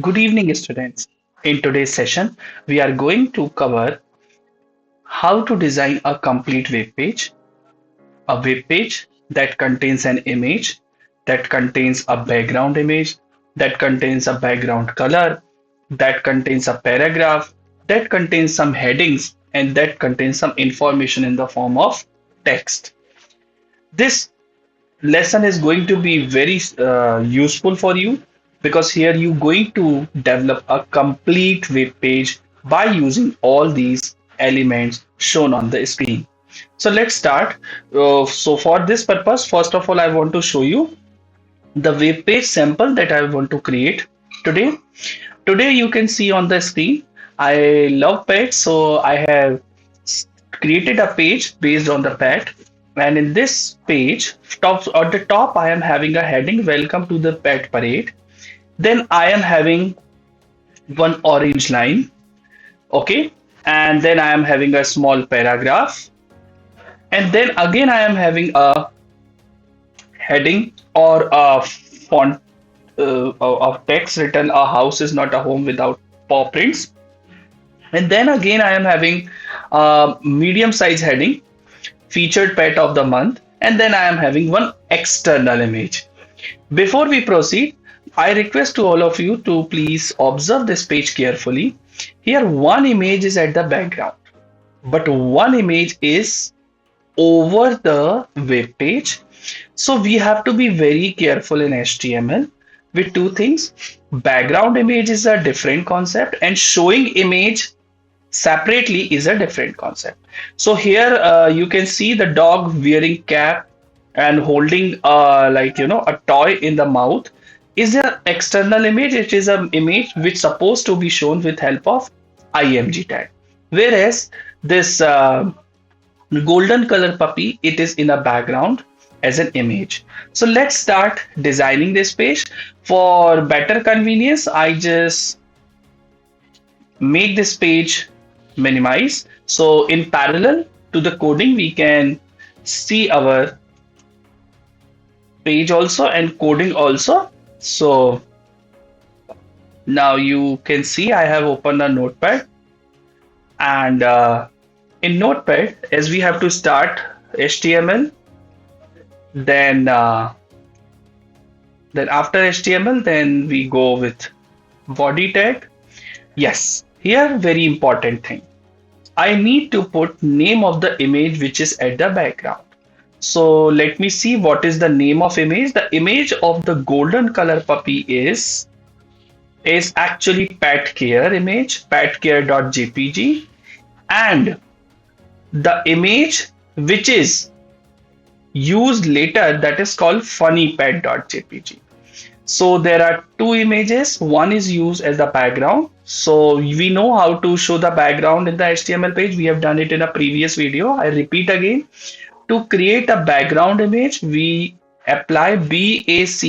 Good evening, students. In today's session, we are going to cover how to design a complete web page that contains an image, that contains a background image, that contains a background color, that contains a paragraph, that contains some headings, and that contains some information in the form of text. This lesson is going to be very useful for you because here you're going to develop a complete web page by using all these elements shown on the screen. So let's start. So for this purpose, first of all, I want to show you the web page sample that I want to create today. Today you can see on the screen, I love pets, so I have created a page based on the pet. And in this page, top at the top, I am having a heading, Welcome to the Pet Parade. Then I am having one orange line, okay? And then I am having a small paragraph. And then again, I am having a heading or a font of text written, A house is not a home without paw prints. And then again, I am having a medium size heading, featured pet of the month, and then I am having one external image. Before we proceed, I request to all of you to please observe this page carefully. Here, one image is at the background, but one image is over the web page. So we have to be very careful in HTML with two things. Background image is a different concept, and showing image separately is a different concept. So here you can see the dog wearing cap and holding a toy in the mouth is an external image. It is an image which supposed to be shown with help of img tag, whereas this golden color puppy, it is in a background as an image. So let's start designing this page. For better convenience, I just make this page minimize. So in parallel to the coding, we can see our page also and coding also. So now you can see I have opened a notepad, and in notepad, as we have to start HTML, then after HTML, then we go with body tag. Yes, here very important thing. I need to put name of the image which is at the background. So let me see what is the name of image. The image of the golden color puppy is actually pet care image, petcare.jpg, and the image which is used later, that is called funnypet.jpg. So there are two images. One is used as the background. So we know how to show the background in the HTML page. We have done it in a previous video. I repeat again. To create a background image, we apply background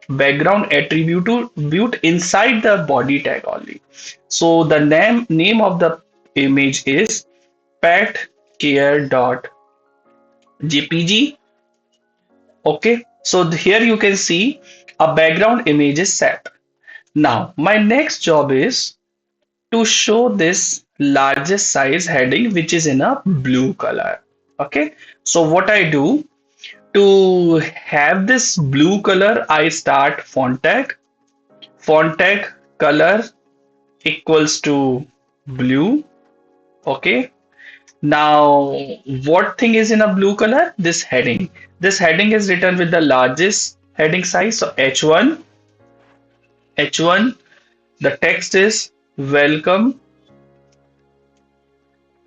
background attribute inside the body tag only. So the name of the image is petcare.jpg. Okay, so here you can see a background image is set. Now my next job is to show this largest size heading which is in a blue color. Okay, so what I do to have this blue color, I start font tag color equals to blue. Okay, now what thing is in a blue color? This heading. This heading is written with the largest heading size, so H1. The text is welcome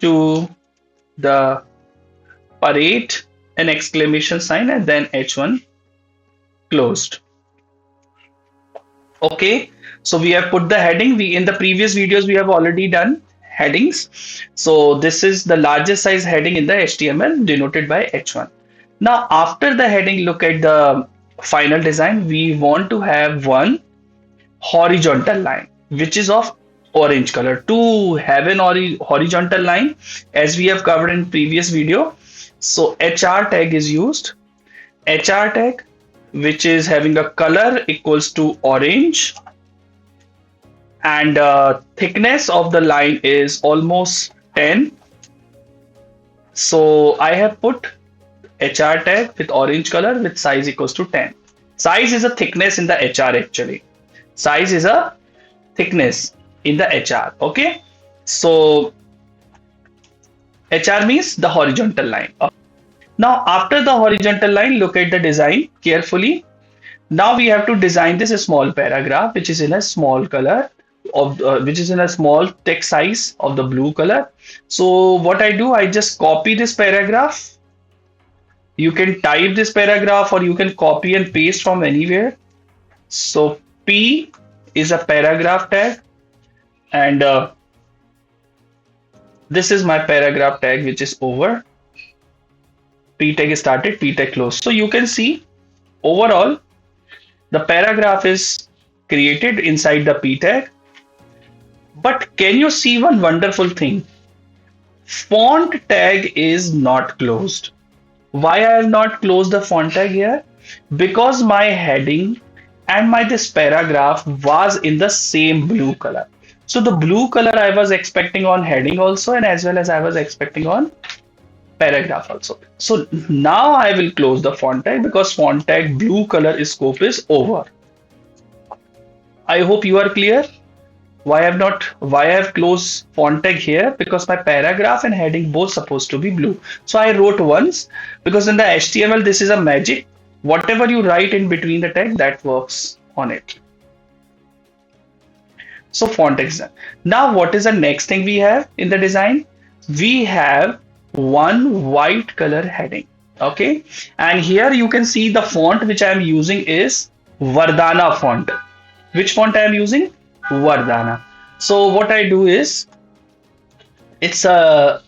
to the parade, an exclamation sign, and then H1 closed. Okay, so we have put the heading. We in the previous videos we have already done headings. So this is the largest size heading in the HTML denoted by H1. Now after the heading, look at the final design. We want to have one horizontal line which is of orange color. To have an horizontal line, as we have covered in previous video, so HR tag is used. HR tag which is having a color equals to orange, and thickness of the line is almost 10. So I have put HR tag with orange color with size equals to 10. Size is a thickness in the HR actually. Size is a thickness in the HR. Okay. So HR means the horizontal line. Now after the horizontal line, look at the design carefully. Now we have to design this small paragraph which is in a small color of which is in a small text size of the blue color. So what I do, I just copy this paragraph. You can type this paragraph or you can copy and paste from anywhere. So P is a paragraph tag, and this is my paragraph tag which is over. P tag started, P tag closed. So you can see overall the paragraph is created inside the P tag. But can you see one wonderful thing? Font tag is not closed. Why I have not closed the font tag here? Because my heading and my this paragraph was in the same blue color. So the blue color I was expecting on heading also, and as well as I was expecting on paragraph also. So now I will close the font tag because font tag blue color scope is over. I hope you are clear. Why I have closed font tag here? Because my paragraph and heading both supposed to be blue. So I wrote once, because in the HTML this is a magic. Whatever you write in between the tag, that works on it. So font tag is done. Now what is the next thing we have in the design? We have one white color heading. Okay, and here you can see the font which I am using is Vardhana font. Which font I am using? Vardhana. So what I do is it's a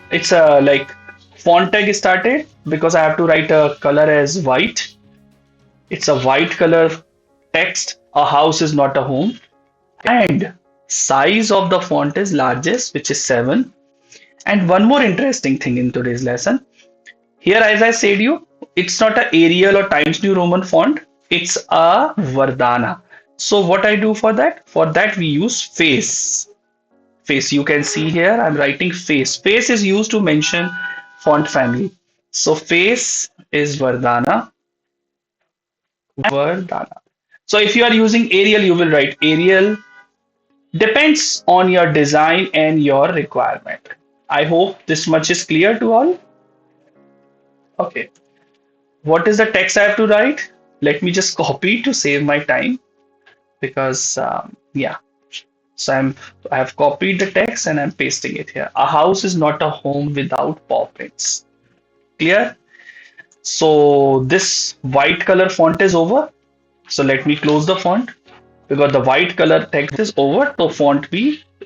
like font tag started because I have to write a color as white. It's a white color text. A house is not a home. And size of the font is largest, which is 7. And one more interesting thing in today's lesson. Here, as I said you, it's not a Arial or Times New Roman font. It's a Vardhana. So what I do for that? For that we use face. Face. You can see here I'm writing face. Face is used to mention font family. So face is Vardhana. Vardhana. So if you are using Arial, you will write Arial. Depends on your design and your requirement. I hope this much is clear to all. Okay. What is the text I have to write? Let me just copy to save my time, because yeah. So I have copied the text and I'm pasting it here. A house is not a home without paw prints. Clear? So this white color font is over. So let me close the font, because the white color text is over.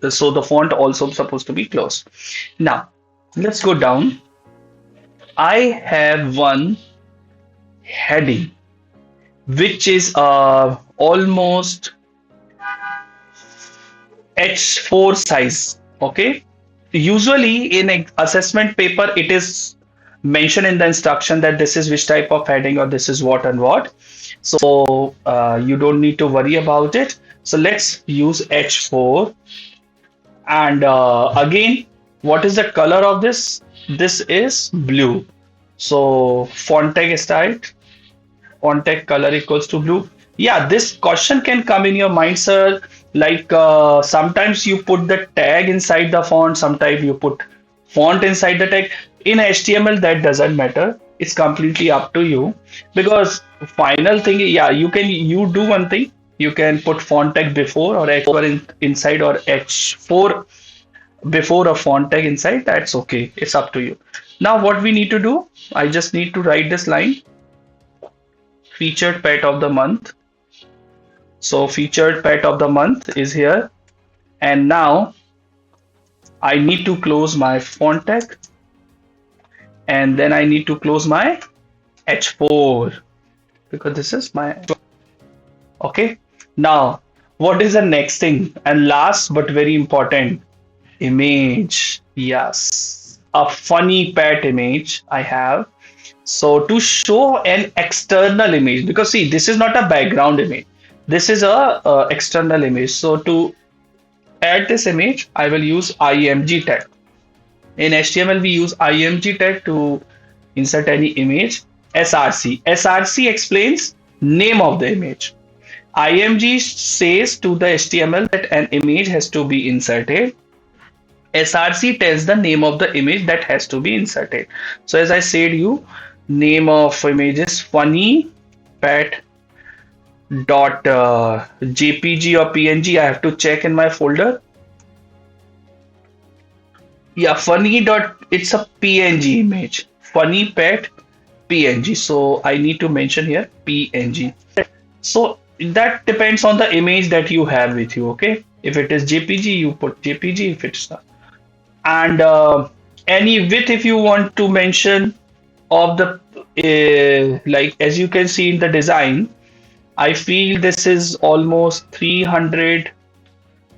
So the font also supposed to be closed. Now let's go down. I have one heading which is almost H4 size. Okay. Usually in assessment paper, it is mentioned in the instruction that this is which type of heading or this is what and what. So you don't need to worry about it. So let's use H4. And again, what is the color of this? This is blue. So font tag style, font tag color equals to blue. Yeah, this question can come in your mind, sir. Like sometimes you put the tag inside the font, sometimes you put font inside the tag. In HTML, that doesn't matter. It's completely up to you, because final thing, yeah, you do one thing. You can put font tag before or H4 inside, or H4 before a font tag inside. That's okay. It's up to you. Now what we need to do, I just need to write this line, featured pet of the month. So featured pet of the month is here. And now I need to close my font tag, and then I need to close my H4, because this is my, okay. Now what is the next thing? And last but very important, image. Yes, a funny pet image I have. So to show an external image, because see, this is not a background image. This is a external image. So to add this image, I will use img tag. In HTML, we use img tag to insert any image. src explains name of the image. img says to the HTML that an image has to be inserted. src tells the name of the image that has to be inserted. So as I said, you name of image is funny pet dot jpg or png. I have to check in my folder. Yeah, funny dot, it's a png image, funny pet png. So I need to mention here png. So that depends on the image that you have with you. Okay, if it is jpg, you put jpg. If it's not, and any width if you want to mention of the like, as you can see in the design, I feel this is almost 300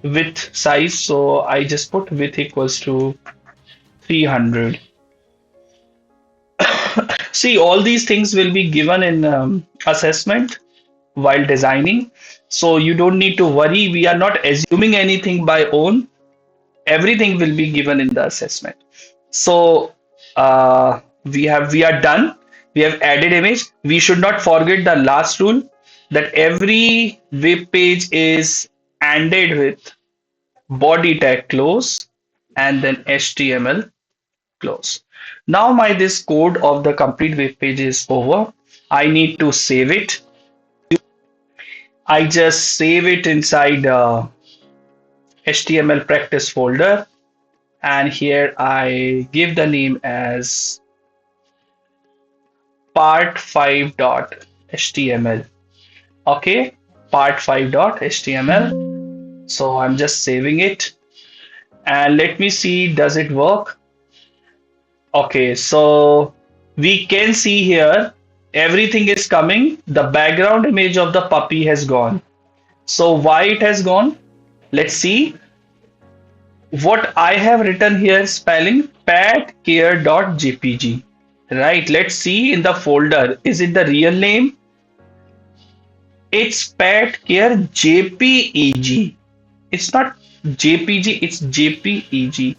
width size, so I just put width equals to 300. See, all these things will be given in assessment while designing, so you don't need to worry. We are not assuming anything by own. Everything will be given in the assessment. So we are done. We have added image. We should not forget the last rule, that every web page is ended with body tag close and then HTML close. Now my this code of the complete web page is over. I need to save it. I just save it inside HTML practice folder, and here I give the name as part5.html. Okay, part5.html. So I'm just saving it, and let me see, does it work? Okay, so we can see here everything is coming. The background image of the puppy has gone. So why it has gone? Let's see. What I have written here, spelling petcare.jpg. Right, let's see in the folder. Is it the real name? It's petcare jpeg. It's not jpg, it's jpeg.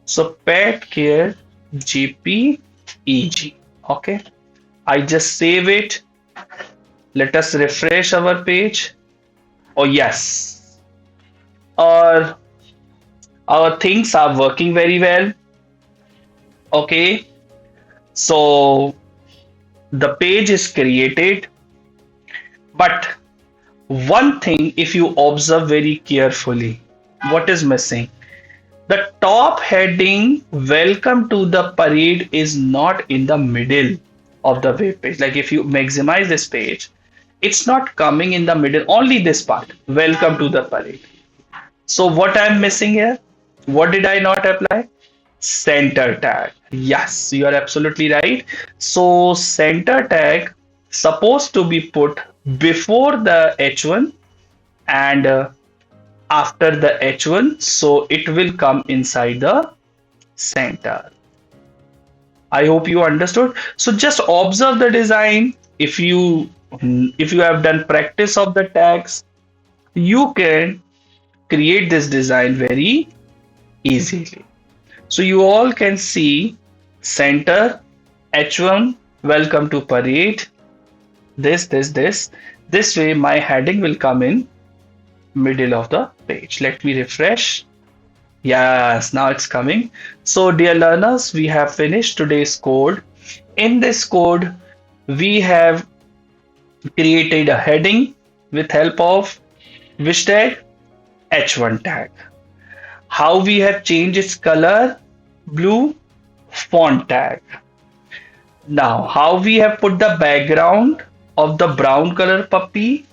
So petcare jpeg. Okay, I just save it. Let us refresh our page. Oh yes, our things are working very well. Okay, so the page is created, but one thing, if you observe very carefully, what is missing? The top heading, welcome to the parade, is not in the middle of the web page. Like if you maximize this page, it's not coming in the middle, only this part, welcome to the parade. So what I'm missing here? What did I not apply? Center tag. Yes, you are absolutely right. So center tag supposed to be put before the H1 and after the H1, so it will come inside the center. I hope you understood. So just observe the design. If you have done practice of the tags, you can create this design very easily. So you all can see center, H1, welcome to parade, this. This way my heading will come in middle of the page. Let me refresh. Yes, now it's coming. So dear learners, we have finished today's code. In this code, we have created a heading with help of which tag? H1 tag. How we have changed its color? Blue, font tag. Now, how we have put the background of the brown color puppy?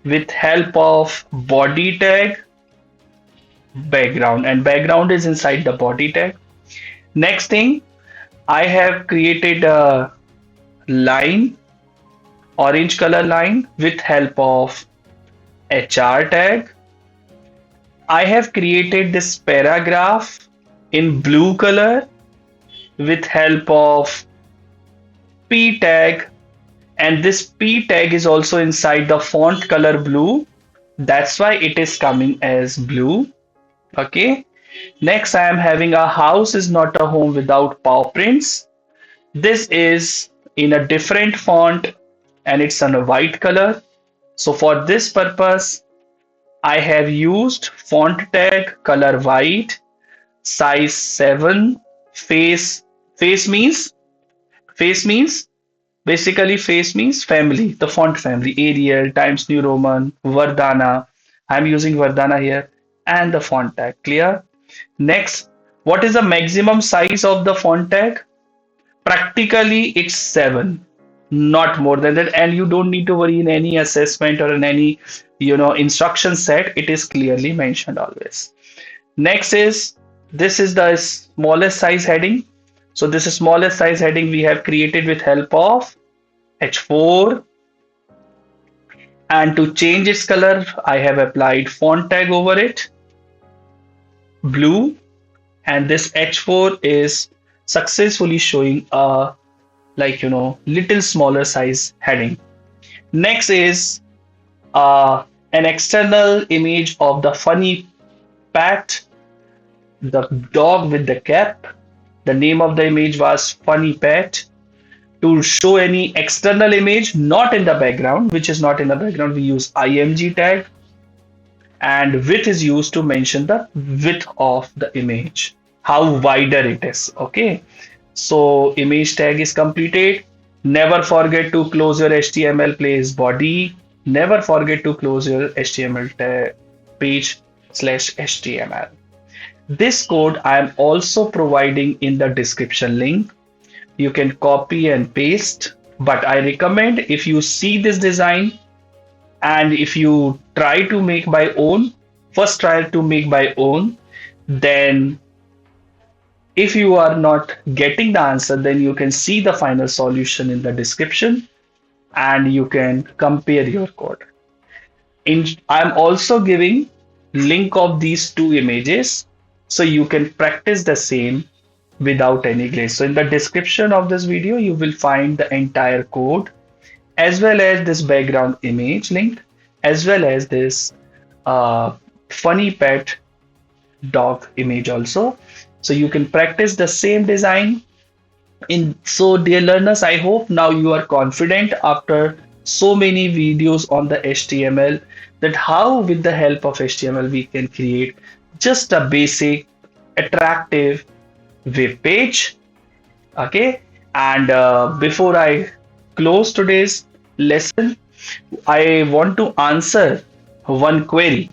With help of body tag, background, and background is inside the body tag. Next thing, I have created a line, orange color line, with help of HR tag. I have created this paragraph in blue color with help of P tag, and this P tag is also inside the font color blue. That's why it is coming as blue. Okay. Next, I am having a house is not a home without paw prints. This is in a different font and it's on a white color. So for this purpose, I have used font tag color white, size 7, face. Face means basically face means family, the font family, Arial, Times New Roman, Verdana. I'm using Verdana here, and the font tag. Clear? Next, what is the maximum size of the font tag? Practically, it's 7, not more than that. And you don't need to worry in any assessment or in any instruction set. It is clearly mentioned always. Next is this is the smallest size heading. So this is smallest size heading we have created with help of H4, and to change its color I have applied font tag over it, blue, and this H4 is successfully showing a little smaller size heading. Next is an external image of the funny pet, the dog with the cap. The name of the image was funny pet. To show any external image not in the background, which is not in the background, we use img tag, and width is used to mention the width of the image, how wider it is. Okay, so image tag is completed. Never forget to close your HTML place body. Never forget to close your HTML page slash HTML. This code I am also providing in the description link. You can copy and paste, but I recommend if you see this design and if you try to make by own, first try to make by own, then if you are not getting the answer, then you can see the final solution in the description and you can compare your code. I'm also giving link of these two images so you can practice the same without any glitch. So in the description of this video, you will find the entire code as well as this background image link, as well as this funny pet dog image also. So you can practice the same design. So dear learners, I hope now you are confident after so many videos on the HTML that how with the help of HTML we can create just a basic attractive web page. Okay, and before I close today's lesson, I want to answer one query.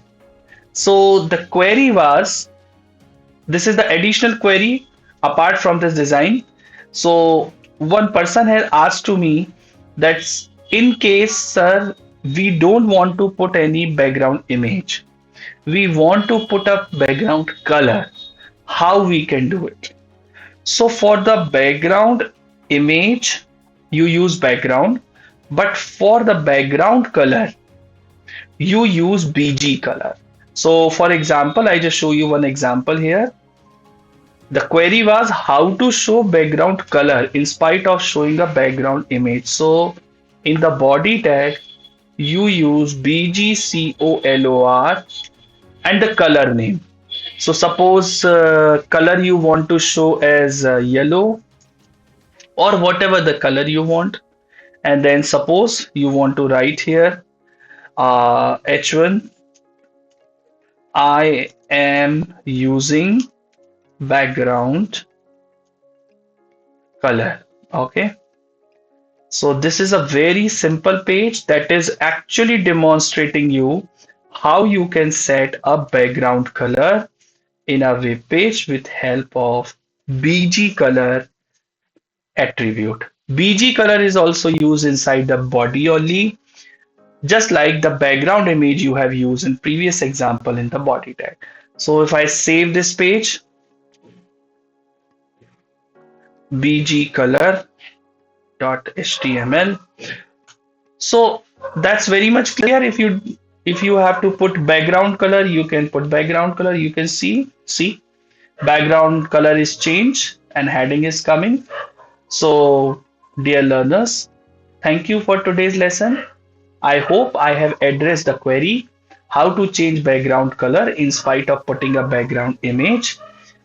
So the query was, this is the additional query apart from this design. So one person has asked to me that in case, sir, we don't want to put any background image, we want to put a background color, how we can do it? So for the background image, you use background, but for the background color, you use BG color. So for example, I just show you one example here. The query was how to show background color in spite of showing a background image. So in the body tag, you use BGCOLOR and the color name. So suppose color you want to show as yellow or whatever the color you want. And then suppose you want to write here H1, I am using background color. Okay. So this is a very simple page that is actually demonstrating you how you can set a background color in a web page with help of BG color attribute. BG color is also used inside the body only, just like the background image you have used in previous example in the body tag. So if I save this page, BG color.html. So that's very much clear. If you have to put background color, you can put background color. You can see background color is changed and heading is coming. So Dear learners, thank you for today's lesson. I hope I have addressed the query how to change background color in spite of putting a background image.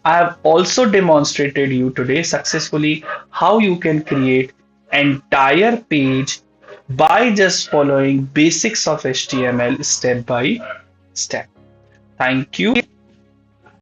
I have also demonstrated you today successfully how you can create entire page by just following basics of HTML step by step. Thank you.